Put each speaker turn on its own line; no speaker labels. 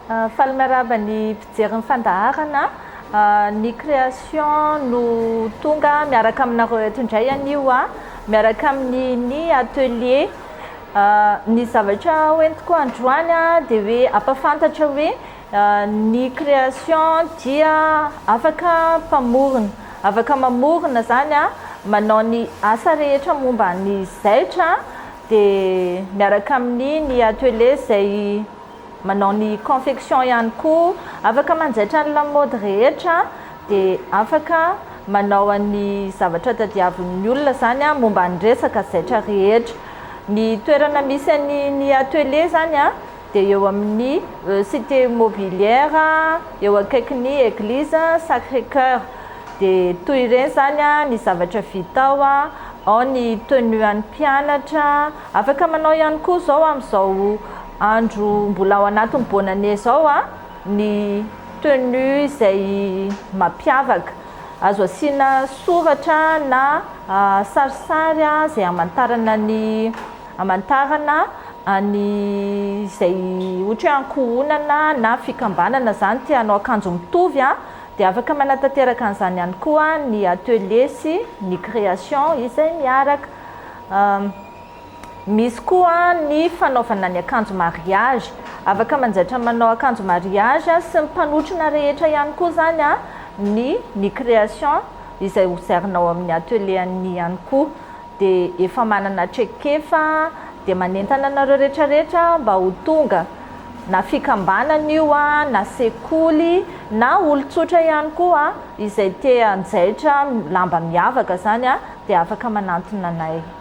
Falimaraba ny mpijery fandaharana ny création no tonga miaraka aminareo eto indray anio miaraka amin'ny atelier ny zavatra hoentiko androany dia hoe ampafantatra hoe ny création dia afaka mamorona zany manao ny asa rehetra momba ny zaitra dia miaraka amin'ny atelier zay manao ny confection ihany koa afaka manjaitra ny lamaody rehetra dia afaka manao ny zavatra tadiavin'ny olona zany momba ny resaka zaitra rehetra. Ny toerana misy ny atelier zany dia eo amin'ny cité mobilière eo akaikin'ny église Sacré-Cœur dia toy ireny zany ny zavatra vita ao ny tenue an'ny mpianatra afaka manao ihany koa zao amin'izao andro mbola ao anatin'ny bonane zao ny tenue izay mampiavaka azo asiana soratra na sarisary izay hamantarana ny izay ohatra hoe ankohonana na fikambanana zany tianao akanjo mitovy dia afaka manatanteraka an'izany ihany koa ny atelier sy ny création izay miaraka. Misy koa ny fanaovana ny akanjo mariage afaka manjaitra manao akanjo mariage sy ny mpanotrona rehetra ihany koa zany ny création izay hozerinao amin'ny atelier ihany koa dia efa manana traikefa dia manentana anareo rehetrarehetra mba ho tonga na fikambanana io na sekoly na olon-tsotra ihany koa izay te hanjaitra lamba miavaka zany dia afaka manantona anay.